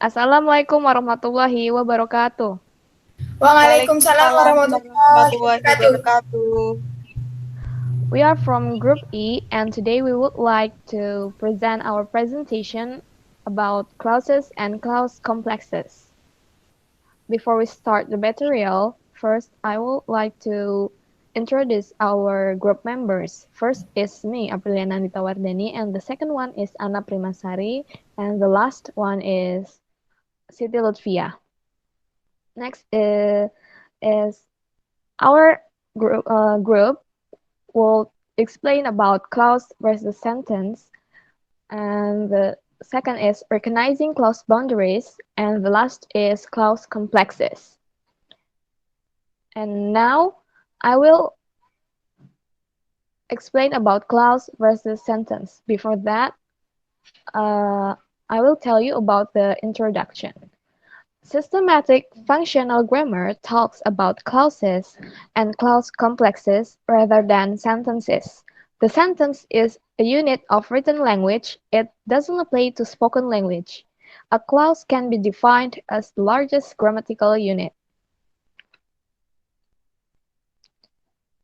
Assalamualaikum warahmatullahi wabarakatuh. Waalaikumsalam Waalaikumsalam warahmatullahi warahmatullahi wabarakatuh. wabarakatuh. We are from Group E, and today we would like to present our presentation about clauses and clause complexes. Before we start the material, first I would like to introduce our group members. First is me, Apriliana Nitawardani, and the second one is Anna Primasari, and the last one is Siti Lutfia. Next is our group will explain about clause versus sentence, and the second is recognizing clause boundaries, and the last is clause complexes. And now I will explain about clause versus sentence. Before that, uh, I will tell you about the introduction. Systematic functional grammar talks about clauses and clause complexes rather than sentences. The sentence is a unit of written language. It doesn't apply to spoken language. A clause can be defined as the largest grammatical unit.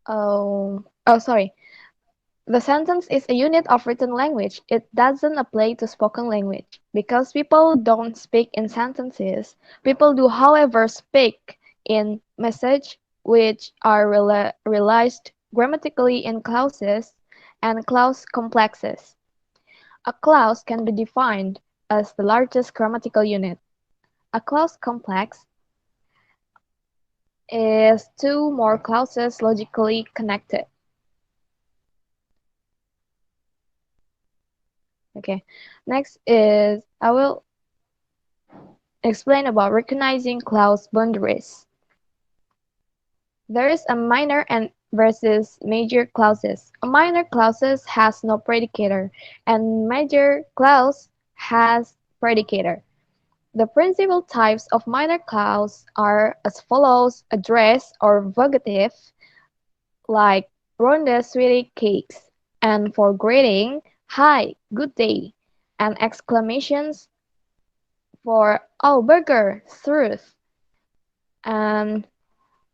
Sorry. The sentence is a unit of written language. It doesn't apply to spoken language. Because people don't speak in sentences, people do, however, speak in message, which are realized grammatically in clauses and clause complexes. A clause can be defined as the largest grammatical unit. A clause complex is two more clauses logically connected. Okay, next is I will explain about recognizing clause boundaries. There is a minor and versus major clauses. A minor clause has no predicator, and major clause has predicator. The principal types of minor clause are as follows: address or vocative, like Ronda sweetie cakes, and for greeting, hi, good day, and exclamations for oh burger, truth. And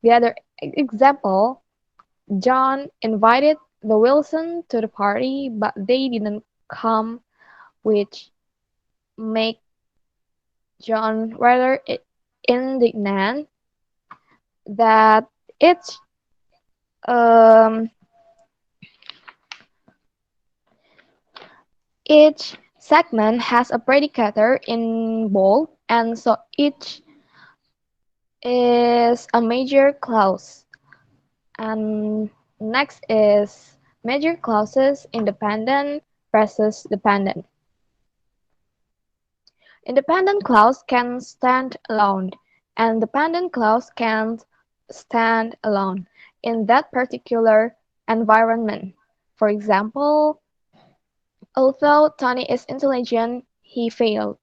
the other example, John invited the Wilson to the party, but they didn't come, which make John rather indignant that each um, each segment has a predicator in bold, and so each is a major clause. And next is major clauses, independent versus dependent. Independent clause can stand alone, and dependent clause can't stand alone in that particular environment. For example, although Tony is intelligent, he failed.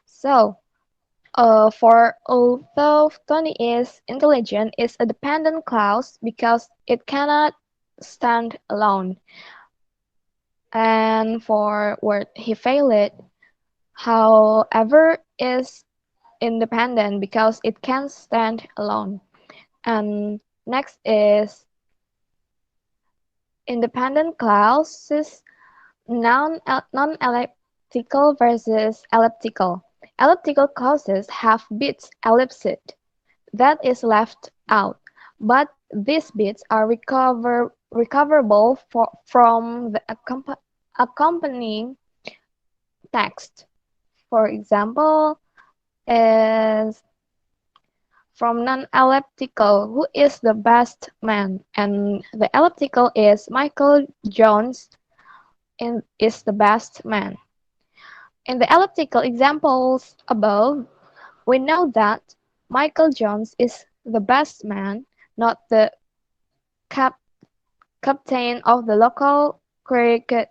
So, for although Tony is intelligent is a dependent clause because it cannot stand alone. And for word he failed, however, is independent because it can stand alone. And next is independent clauses, non-elliptical versus elliptical. Elliptical clauses have bits ellipsed that is left out, but these bits are recoverable from the accompanying text. For example, is from non-elliptical, who is the best man? And the elliptical is Michael Jones is the best man. In the elliptical examples above, we know that Michael Jones is the best man, not the cap captain of the local cricket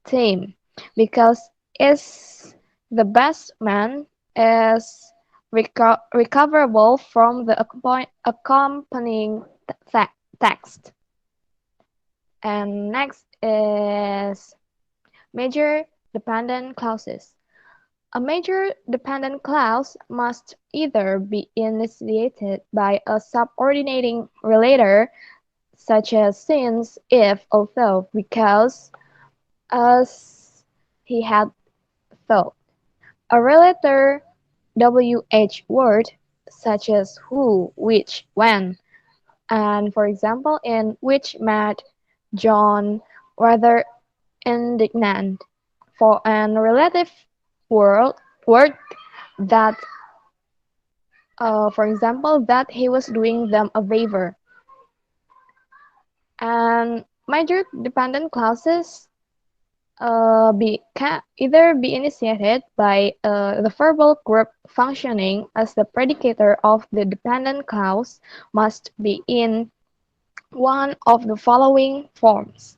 team, because is the best man is recoverable from the accompanying text. And next is major dependent clauses. A major dependent clause must either be initiated by a subordinating relator, such as since, if, although, because, as he had thought. A relator WH word, such as who, which, when, and for example in which made John rather indignant, for an relative word that, for example, that he was doing them a favor. And major dependent clauses can either be initiated by the verbal group functioning as the predicator of the dependent clause must be in one of the following forms.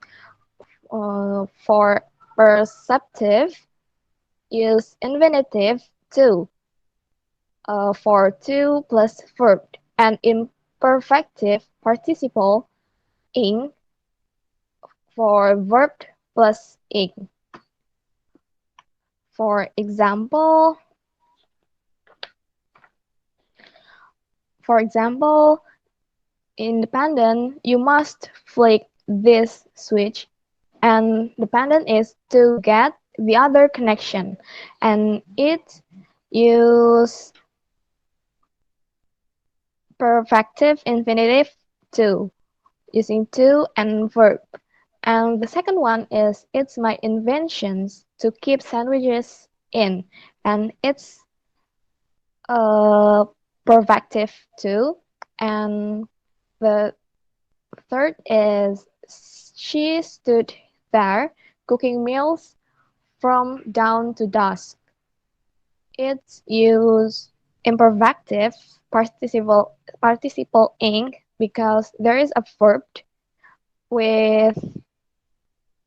For perceptive, use infinitive to, for to plus verb, and imperfective participle ing for verb plus ing. For example, independent, you must flick this switch, and dependent is to get the other connection, and it use perfective infinitive to, using to and verb. And the second one is it's my inventions to keep sandwiches in, and it's uh, perfective too. And the third is she stood there cooking meals from dawn to dusk. It's use imperfective participle ing because there is a verb with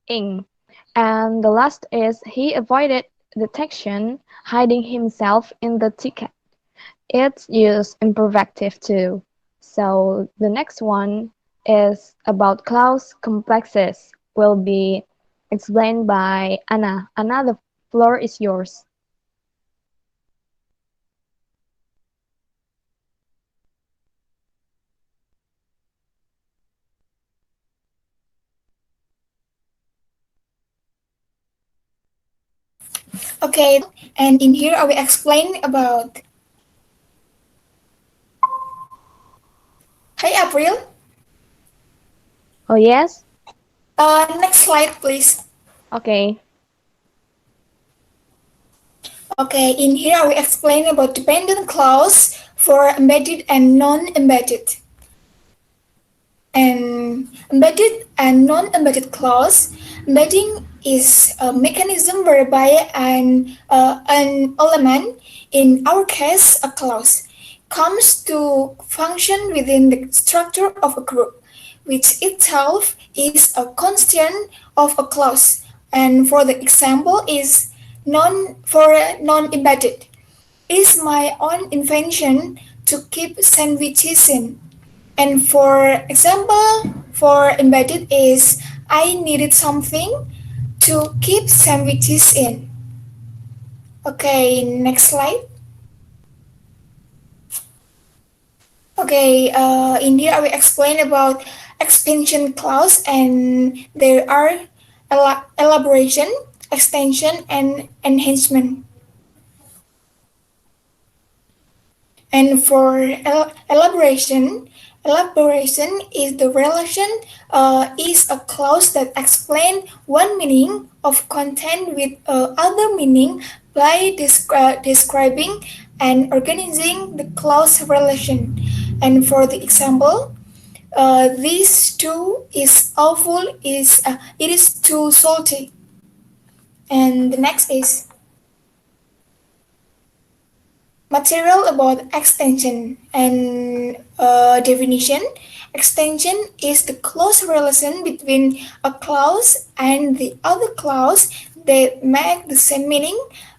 ing. And the last is he avoided detection, hiding himself in the ticket. It's used imperfective too. So the next one is about clause complexes will be explained by Anna. Anna, the floor is yours. And in here I will explain about. Hi, April. Oh yes? Next slide, please. Okay. Okay, in here I will explain about dependent clause for embedded and non-embedded. And embedded and non-embedded clause. Embedding is a mechanism whereby an element, in our case a clause, comes to function within the structure of a group, which itself is a constant of a clause. And for the example is non-embedded. Is my own invention to keep sandwiches in. And for example, for embedded is I needed something to keep sandwiches in. Okay, next slide. Okay, in here I will explain about expansion clause and there are elaboration, extension, and enhancement. And for elaboration is the relation is a clause that explains one meaning of content with other meaning by describing and organizing the clause relation. And for the example, this too is awful. Is it is too salty. And the next is material about extension and definition. Extension is the close relation between a clause and the other clause that make the same meaning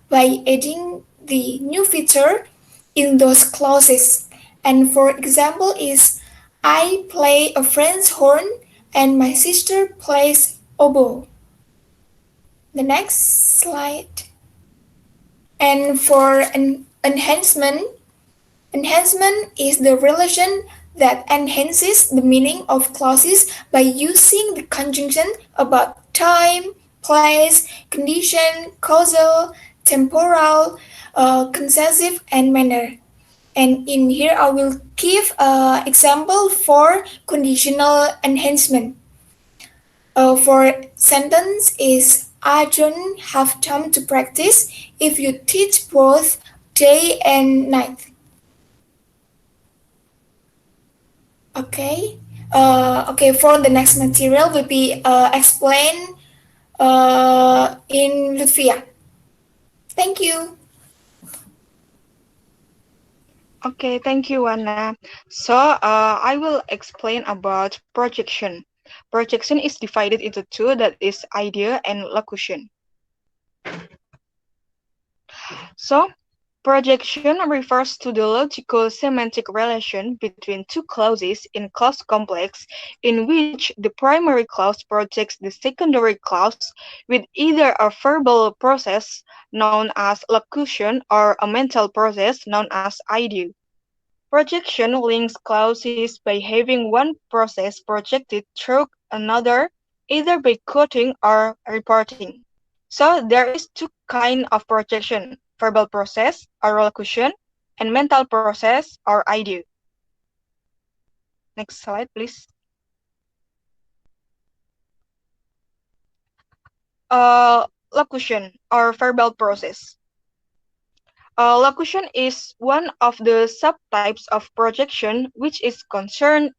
by adding the new feature in those clauses. And for example is I play a French horn and my sister plays oboe. The next slide. And for an enhancement is the relation that enhances the meaning of clauses by using the conjunction about time, place, condition, causal, temporal, concessive, and manner. And in here, I will give an example for conditional enhancement. For sentence is I don't have time to practice if you teach both day and night. Okay. Okay. For the next material will be explained in Latvia. Thank you. Okay, thank you, Anna. So, I will explain about projection. Projection is divided into two, that is idea and locution. So, projection refers to the logical semantic relation between two clauses in clause complex in which the primary clause projects the secondary clause with either a verbal process known as locution or a mental process known as idea. Projection links clauses by having one process projected through another, either by quoting or reporting. So there is two kind of projection: verbal process or locution, and mental process or idea. Next slide, please. Locution or verbal process. Locution is one of the subtypes of projection which is concerned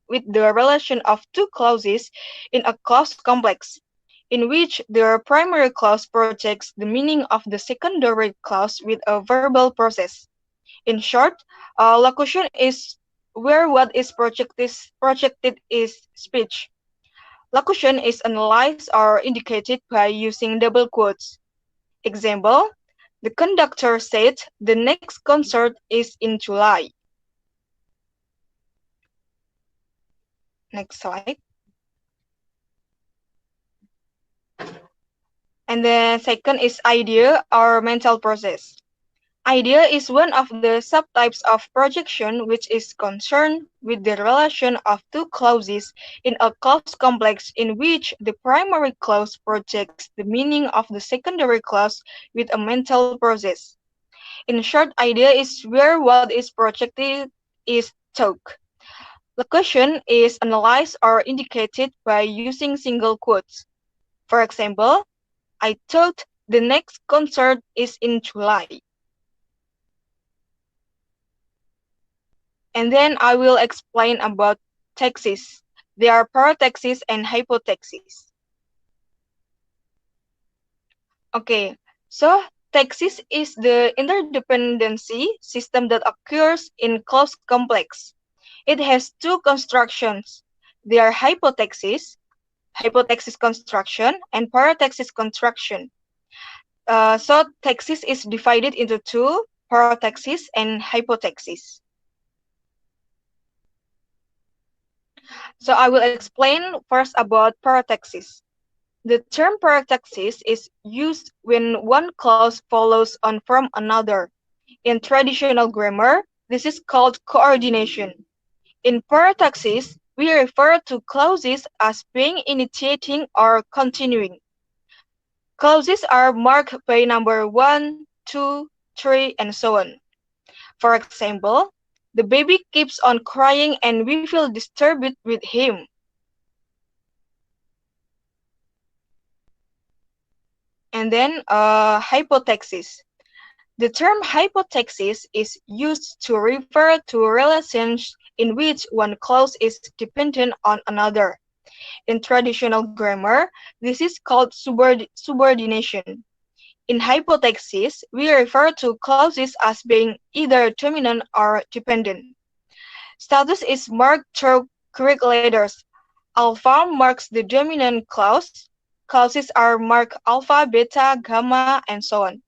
with the relation of two clauses in a clause complex, in which the primary clause projects the meaning of the secondary clause with a verbal process. In short, locution is where what is projected is speech. Locution is analyzed or indicated by using double quotes. Example, the conductor said the next concert is in July. Next slide. And then second is idea or mental process. Idea is one of the subtypes of projection which is concerned with the relation of two clauses in a clause complex in which the primary clause projects the meaning of the secondary clause with a mental process. In short, idea is where what is projected is talk. Locution is analyzed or indicated by using single quotes. For example, I thought the next concert is in July. And then I will explain about taxes. There are parataxis and hypotaxis. Okay, so taxis is the interdependency system that occurs in clause complex. It has two constructions. They are hypotaxis construction, and parataxis construction. So taxis is divided into two, parataxis and hypotaxis. So I will explain first about parataxis. The term parataxis is used when one clause follows on from another. In traditional grammar, this is called coordination. In parataxis, we refer to clauses as being initiating or continuing. Clauses are marked by number 1, 2, 3, and so on. For example, the baby keeps on crying and we feel disturbed with him. And then hypotaxis. The term hypotaxis is used to refer to relations in which one clause is dependent on another. In traditional grammar, this is called subordination. In hypotaxis, we refer to clauses as being either dominant or dependent. Status is marked through Greek letters. Alpha marks the dominant clause. Clauses are marked alpha, beta, gamma, and so on.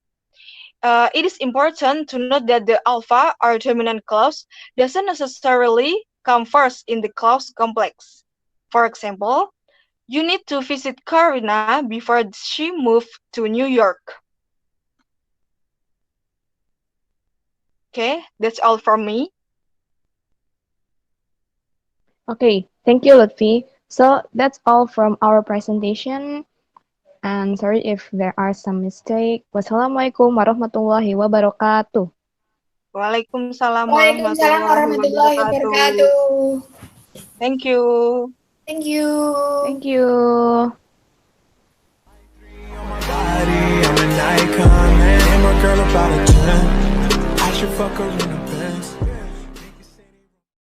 It is important to note that the alpha or dominant clause doesn't necessarily come first in the clause complex. For example, you need to visit Karina before she moved to New York. Okay, that's all from me. Okay, thank you, Lutfi. So that's all from our presentation. And sorry if there are some mistake. Wassalamualaikum warahmatullahi wabarakatuh. Waalaikumsalam Waalaikumsalam warahmatullahi warahmatullahi wabarakatuh. wabarakatuh. Thank you. Thank you. Thank you. Body, I'm an icon, man. And my girl about a 10. I should fuck her in a